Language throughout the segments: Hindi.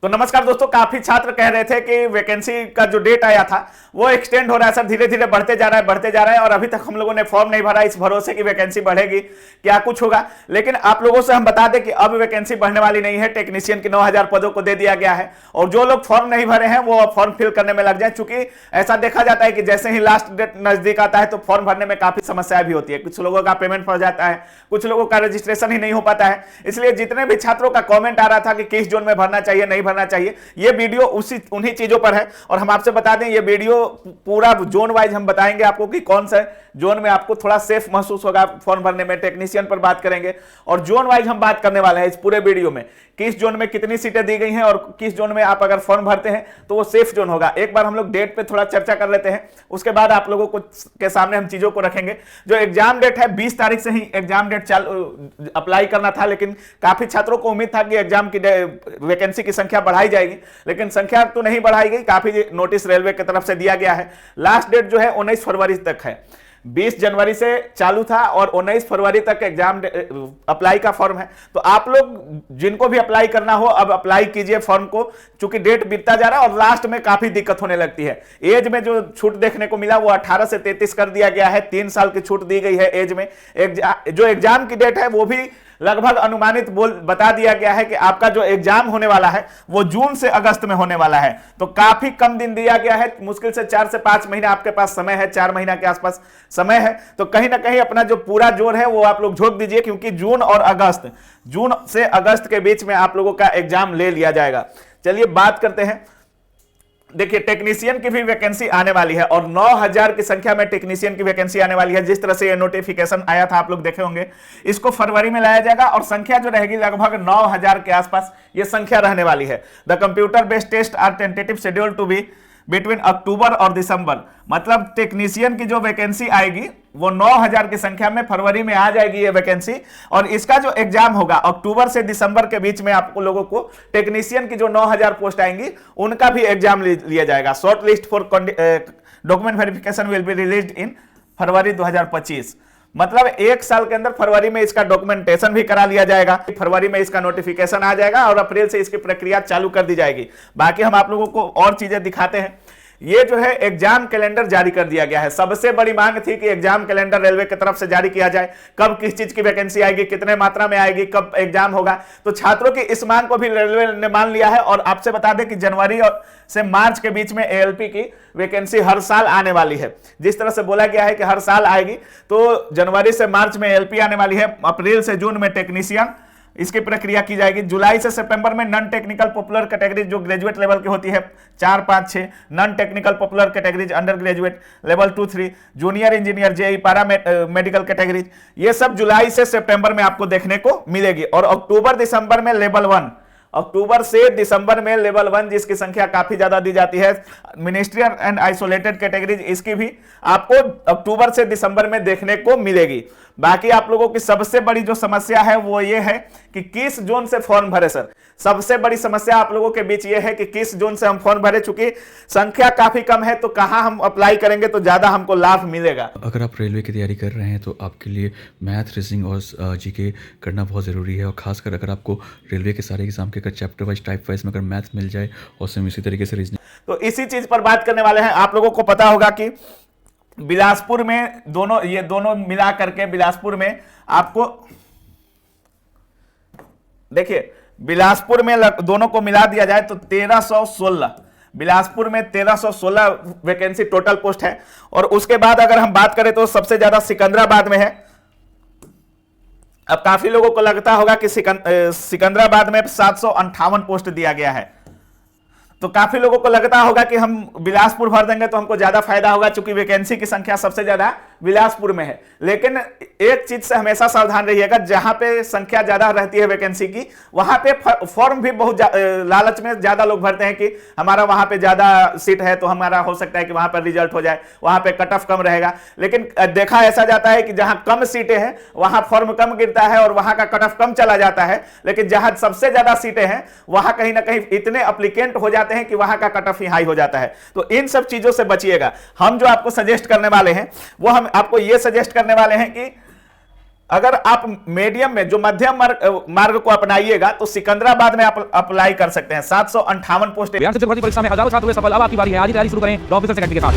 तो नमस्कार दोस्तों, काफी छात्र कह रहे थे कि वैकेंसी का जो डेट आया था वो एक्सटेंड हो रहा है सर, धीरे धीरे बढ़ते जा रहा है और अभी तक हम लोगों ने फॉर्म नहीं भरा इस भरोसे की वैकेंसी बढ़ेगी, क्या कुछ होगा। लेकिन आप लोगों से हम बता दें कि अब वैकेंसी बढ़ने वाली नहीं है। टेक्नीशियन की 9000 पदों को दे दिया गया है और जो लोग फॉर्म नहीं भरे हैं वो फॉर्म फिल करने में लग जाए। चूंकि ऐसा देखा जाता है कि जैसे ही लास्ट डेट नजदीक आता है तो फॉर्म भरने में काफी समस्याएं भी होती है। कुछ लोगों का पेमेंट फंस जाता है, कुछ लोगों का रजिस्ट्रेशन ही नहीं हो पाता है। इसलिए जितने भी छात्रों का कॉमेंट आ रहा था कि किस जोन में भरना चाहिए नहीं भरना चाहिए, ये वीडियो उन्हीं चीजों पर है। और हम आपसे बता दें, ये वीडियो पूरा जोन वाइज हम बताएंगे आपको कि कौन सा जोन में आपको थोड़ा सेफ महसूस होगा फॉर्म भरने में। टेक्नीशियन पर बात करेंगे और जोन वाइज हम बात करने वाले हैं इस पूरे वीडियो में, किस जोन में कितनी सीटें दी गई हैं और किस जोन में आप अगर फॉर्म भरते हैं तो वो सेफ जोन होगा। एक बार हम लोग डेट पे थोड़ा चर्चा कर लेते हैं, उसके बाद आप लोगों को के सामने हम चीजों को रखेंगे। जो एग्जाम डेट है 20 तारीख से ही एग्जाम डेट अप्लाई करना था, लेकिन काफी छात्रों को उम्मीद था कि एग्जाम की वैकेंसी की संख्या बढ़ाई जाएगी, लेकिन संख्या तो नहीं बढ़ाई गई। काफी नोटिस रेलवे की तरफ से दिया गया है। लास्ट डेट जो है 19 फरवरी तक है। 20 जनवरी से चालू था और 19 फरवरी तक एग्जाम अप्लाई का फॉर्म है। तो आप लोग जिनको भी अप्लाई करना हो अब अप्लाई कीजिए फॉर्म को, चूंकि डेट बीतता जा रहा है और लास्ट में काफी दिक्कत होने लगती है। एज में जो छूट देखने को मिला वो 18 से 33 कर दिया गया है। 3 साल की छूट दी गई है एज में। जो एग्जाम की डेट है वो भी लगभग अनुमानित बता दिया गया है कि आपका जो एग्जाम होने वाला है वो जून से अगस्त में होने वाला है। तो काफी कम दिन दिया गया है, मुश्किल से 4 से 5 महीने आपके पास समय है, 4 महीना के आसपास समय है। तो कहीं ना कहीं अपना जो पूरा जोर है वो आप लोग झोंक दीजिए, क्योंकि जून से अगस्त के बीच में आप लोगों का एग्जाम ले लिया जाएगा। चलिए बात करते हैं। देखिए, टेक्नीशियन की भी वैकेंसी आने वाली है और 9000 की संख्या में टेक्नीशियन की वैकेंसी आने वाली है। जिस तरह से ये नोटिफिकेशन आया था आप लोग देखे होंगे, इसको फरवरी में लाया जाएगा और संख्या जो रहेगी लगभग 9000 के आसपास ये संख्या रहने वाली है। The computer based test are tentative schedule to be between October और दिसंबर। मतलब टेक्नीशियन की जो वैकेंसी आएगी वो 9000 की संख्या में फरवरी में आ जाएगी ये वैकेंसी। और इसका जो एग्जाम होगा अक्टूबर से दिसंबर के बीच में आपको लोगों को टेक्नीशियन की जो 9000 पोस्ट आएंगी उनका भी एग्जाम लिया जाएगा। Short list for document verification will be released in February 2025। मतलब 1 साल के अंदर फरवरी में इसका डॉक्यूमेंटेशन भी करा लिया जाएगा, फरवरी में इसका नोटिफिकेशन आ जाएगा और अप्रैल से इसकी प्रक्रिया चालू कर दी जाएगी। बाकी हम आप लोगों को और चीजें दिखाते हैं। ये जो है एग्जाम कैलेंडर जारी कर दिया गया है। सबसे बड़ी मांग थी कि एग्जाम कैलेंडर रेलवे की तरफ से जारी किया जाए, कब किस चीज की वैकेंसी आएगी, कितने मात्रा में आएगी, कब एग्जाम होगा। तो छात्रों की इस मांग को भी रेलवे ने मान लिया है। और आपसे बता दें कि जनवरी से मार्च के बीच में एएलपी की वैकेंसी हर साल आने वाली है। जिस तरह से बोला गया है कि हर साल आएगी, तो जनवरी से मार्च में एएलपी आने वाली है, अप्रैल से जून में टेक्नीशियन इसकी प्रक्रिया की जाएगी। जुलाई से सितंबर में नॉन टेक्निकल पॉपुलर कैटेगरी जो ग्रेजुएट लेवल की होती है 4, 5, 6, non technical popular categories under graduate level 2, 3, junior engineer, JE, para medical categories, ये सब जुलाई से सितंबर में आपको देखने को मिलेगी। और अक्टूबर दिसंबर में लेवल 1, अक्टूबर से दिसंबर में लेवल 1 जिसकी संख्या काफी ज्यादा दी जाती है, मिनिस्ट्रियल एंड आइसोलेटेड कैटेगरीज, इसकी भी आपको अक्टूबर से दिसंबर में देखने को मिलेगी। बाकी आप लोगों की सबसे बड़ी जो समस्या है वो ये है कि किस जोन से फॉर्म भरे। सर, सबसे बड़ी समस्या आप लोगों के बीच ये है कि किस जोन से हम फॉर्म भरे। चूंकि संख्या काफी कम है तो कहां हम अप्लाई करेंगे तो ज्यादा हमको लाभ मिलेगा। अगर आप रेलवे की तैयारी कर रहे हैं तो आपके लिए मैथ, रीजनिंग और जीके करना बहुत ज़रूरी है। और खासकर अगर आपको रेलवे के सारे एग्जाम के अगर चैप्टर वाइज, टाइप वाइज में अगर मैथ मिल जाए और सेम इसी तरीके से रीजनिंग, तो इसी चीज पर बात करने वाले हैं। आप लोगों को पता होगा कि बिलासपुर में दोनों मिला करके बिलासपुर में आपको देखिए, बिलासपुर में दोनों को मिला दिया जाए तो 1316, बिलासपुर में 1316 वैकेंसी टोटल पोस्ट है। और उसके बाद अगर हम बात करें तो सबसे ज्यादा सिकंदराबाद में है। अब काफी लोगों को लगता होगा कि सिकंदराबाद में 758 पोस्ट दिया गया है, तो काफी लोगों को लगता होगा कि हम बिलासपुर भर देंगे तो हमको ज्यादा फायदा होगा, चूंकि वैकेंसी की संख्या सबसे ज्यादा बिलासपुर में है। लेकिन एक चीज से हमेशा सावधान रहिएगा, जहां पे संख्या ज्यादा रहती है वैकेंसी की वहां पे फॉर्म भी बहुत लालच में ज्यादा लोग भरते हैं कि हमारा वहां पे ज्यादा सीट है तो हमारा हो सकता है कि वहां पर रिजल्ट हो जाए, वहां पे कट ऑफ कम रहेगा। लेकिन देखा ऐसा जाता है कि जहां कम सीटें हैं वहां फॉर्म कम गिरता है और वहां का कट ऑफ कम चला जाता है। लेकिन जहां सबसे ज्यादा सीटें हैं वहां कहीं ना कहीं इतने अप्लीकेंट हो जाते हैं कि वहां का कट ऑफ ही हाई हो जाता है। तो इन सब चीजों से बचिएगा। हम जो आपको सजेस्ट करने वाले हैं वो हम आपको ये सजेस्ट करने वाले हैं कि अगर आप मीडियम में जो मध्यम मार्ग को अपनाइएगा तो सिकंदराबाद में आप अप्लाई कर सकते हैं। 758 पोस्ट। बिहार शिक्षक भर्ती परीक्षा में हजारों छात्र हुए सफल। अब आपकी बारी है, आज ही तैयारी शुरू करें ऑफिसर सेकेंडरी के साथ।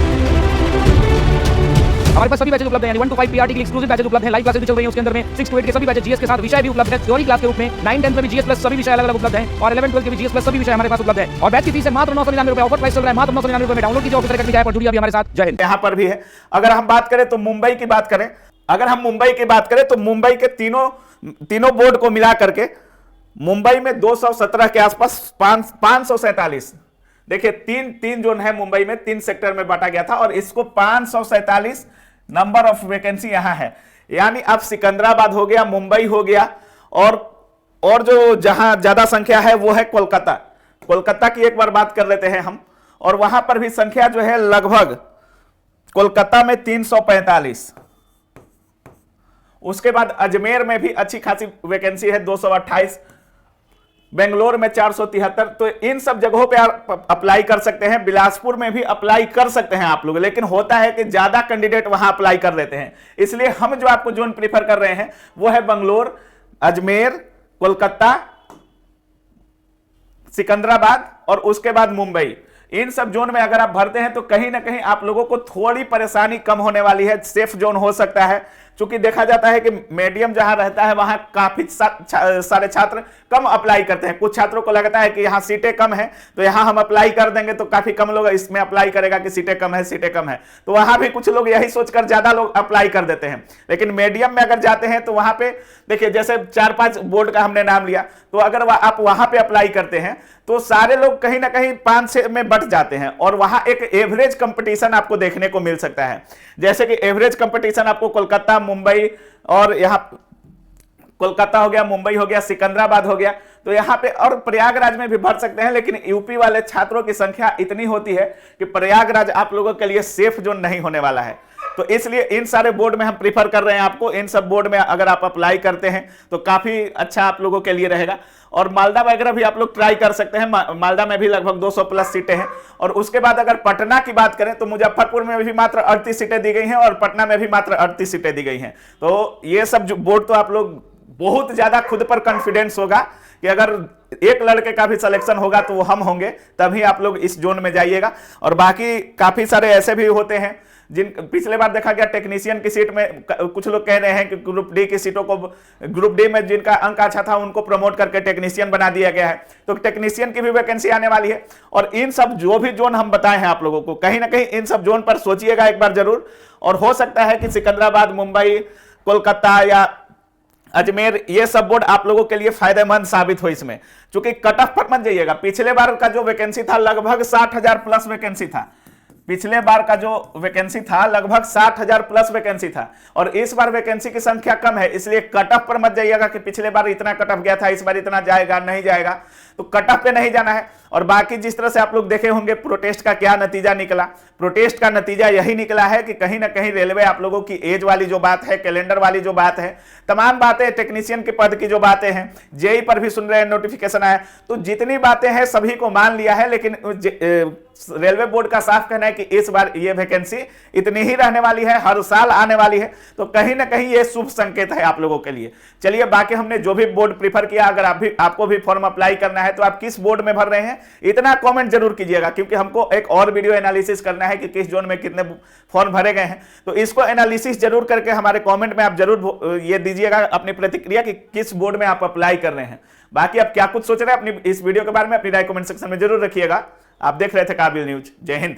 हमारे पास सभी बैचेज उपलब्ध हैं, 1 to 5 पीआरटी के एक्सक्लूसिव बैचेज उपलब्ध हैं, लाइव क्लासेस भी चल रही हैं, उसके अंदर में 6 to 8 के सभी बैचेज जीएस के साथ विषय भी उपलब्ध है, थ्योरी क्लास के रूप में। 9-10 में भी जीएस प्लस सभी विषय अलग अलग उपलब्ध हैं और 11-12 के भी जीएस प्लस सभी विषय हमारे पास उपलब्ध है। और बैच की फीस है मात्र 999 रुपए, ऑफर प्राइस चल रहा है मात्र 999 रुपए में। डाउनलोड कीजिए ऑफिसर सेकेंडरी ऐप और जुड़िए अभी हमारे साथ। जय हिंद। यहाँ पर भी है। अगर हम बात करें तो मुंबई की बात करें, अगर हम मुंबई की बात करें तो मुंबई के तीनों बोर्ड को मिला करके मुंबई में 217 के आसपास 547। देखिए तीन जोन है मुंबई में, 3 सेक्टर में बांटा गया था और इसको 547 नंबर ऑफ वैकेंसी यहां है। यानी अब सिकंदराबाद हो गया, मुंबई हो गया और जो जहां ज्यादा संख्या है वो है कोलकाता। कोलकाता की एक बार बात कर लेते हैं हम, और वहां पर भी संख्या जो है लगभग कोलकाता में 345। उसके बाद अजमेर में भी अच्छी खासी वैकेंसी है 228, बेंगलोर में 473। तो इन सब जगहों पे आप अप्लाई कर सकते हैं। बिलासपुर में भी अप्लाई कर सकते हैं आप लोग, लेकिन होता है कि ज्यादा कैंडिडेट वहां अप्लाई कर लेते हैं, इसलिए हम जो आपको जोन प्रीफर कर रहे हैं वो है बेंगलोर, अजमेर, कोलकाता, सिकंदराबाद और उसके बाद मुंबई। इन सब जोन में अगर आप भरते हैं तो कहीं ना कहीं आप लोगों को थोड़ी परेशानी कम होने वाली है, सेफ जोन हो सकता है। क्योंकि देखा जाता है कि मीडियम जहां रहता है वहां काफी सारे छात्र कम अप्लाई करते हैं। कुछ छात्रों को लगता है कि यहाँ सीटें कम है तो यहाँ हम अप्लाई कर देंगे तो काफी कम लोग इसमें अप्लाई करेगा कि सीटें कम है, तो वहां भी कुछ लोग यही सोचकर ज्यादा लोग अप्लाई कर देते हैं। लेकिन मीडियम में अगर जाते हैं तो वहां पे देखिए, जैसे 4-5 बोर्ड का हमने नाम लिया, तो अगर आप वहां पे अप्लाई करते हैं तो सारे लोग कहीं ना कहीं 5-6 में बट जाते हैं और वहां एक एवरेज कंपटीशन आपको देखने को मिल सकता है। जैसे कि एवरेज कंपटीशन आपको कोलकाता, मुंबई और यहां कोलकाता हो गया, मुंबई हो गया, सिकंदराबाद हो गया, तो यहां पे और प्रयागराज में भी भर सकते हैं। लेकिन यूपी वाले छात्रों की संख्या इतनी होती है कि प्रयागराज आप लोगों के लिए सेफ जोन नहीं होने वाला है। तो इसलिए इन सारे बोर्ड में हम प्रीफर कर रहे हैं आपको। इन सब बोर्ड में अगर आप अप्लाई करते हैं तो काफी अच्छा आप लोगों के लिए रहेगा। और मालदा वगैरह भी आप लोग ट्राई कर सकते हैं। मालदा में भी लगभग 200 प्लस सीटें हैं। और उसके बाद अगर पटना की बात करें तो मुजफ्फरपुर में भी मात्र 38 सीटें दी गई हैं और पटना में भी मात्र 38 सीटें दी गई हैं। तो ये सब जो बोर्ड, तो आप लोग बहुत ज्यादा खुद पर कॉन्फिडेंस होगा कि अगर एक लड़के का भी सिलेक्शन होगा तो वो हम होंगे, तभी आप लोग इस जोन में जाइएगा। और बाकी काफी सारे ऐसे भी होते हैं जिन पिछले बार देखा गया टेक्नीशियन की सीट में कुछ लोग कह रहे हैं कि ग्रुप डी की सीटों को, ग्रुप डी में जिनका अंक अच्छा था उनको प्रमोट करके टेक्नीशियन बना दिया गया है। तो टेक्नीशियन की भी वैकेंसी आने वाली है। और इन सब जो भी जोन हम बताए हैं आप लोगों को, कहीं ना कहीं इन सब जोन पर सोचिएगा एक बार जरूर। और हो सकता है कि सिकंदराबाद, मुंबई, कोलकाता या अजमेर, ये सब बोर्ड आप लोगों के लिए फायदेमंद साबित हो इसमें। क्योंकि कट ऑफ पर मत जाइएगा। पिछले बार का जो वैकेंसी था लगभग 60,000 प्लस वैकेंसी था। पिछले बार का जो वैकेंसी था लगभग 60,000 प्लस वैकेंसी था। और इस बार वैकेंसी की संख्या कम है, इसलिए कट ऑफ पर मत जाइएगा कि पिछले बार इतना कट ऑफ गया था, इस बार इतना जाएगा नहीं जाएगा। तो कट ऑफ पे नहीं जाना है। और बाकी जिस तरह से आप लोग देखे होंगे प्रोटेस्ट का क्या नतीजा निकला, प्रोटेस्ट का नतीजा यही निकला है कि कहीं ना कहीं रेलवे आप लोगों की एज वाली जो बात है, कैलेंडर वाली जो बात है, तमाम बातें, टेक्नीशियन के पद की जो बातें हैं, जेई पर भी सुन रहे हैं नोटिफिकेशन आया, तो जितनी बातें हैं सभी को मान लिया है। लेकिन रेलवे बोर्ड का साफ कहना है कि इस बार ये वैकेंसी इतनी ही रहने वाली है, हर साल आने वाली है। तो कहीं ना कहीं ये शुभ संकेत है आप लोगों के लिए। चलिए, बाकी हमने जो भी बोर्ड प्रीफर किया, अगर आपको भी फॉर्म अप्लाई करना है तो आप किस बोर्ड में भर रहे हैं इतना कमेंट जरूर कीजिएगा, क्योंकि हमको एक और वीडियो एनालिसिस करना है कि किस जोन में कितने फॉर्म भरे गए हैं। तो इसको एनालिसिस जरूर करके हमारे कमेंट में आप जरूर ये दीजिएगा अपनी प्रतिक्रिया कि किस बोर्ड में आप अप्लाई कर रहे हैं। बाकी आप क्या कुछ सोच रहे हैं अपनी इस वीडियो के बारे में, अपनी राय कमेंट सेक्शन में जरूर रखिएगा। आप देख रहे थे काबिल न्यूज। जय हिंद।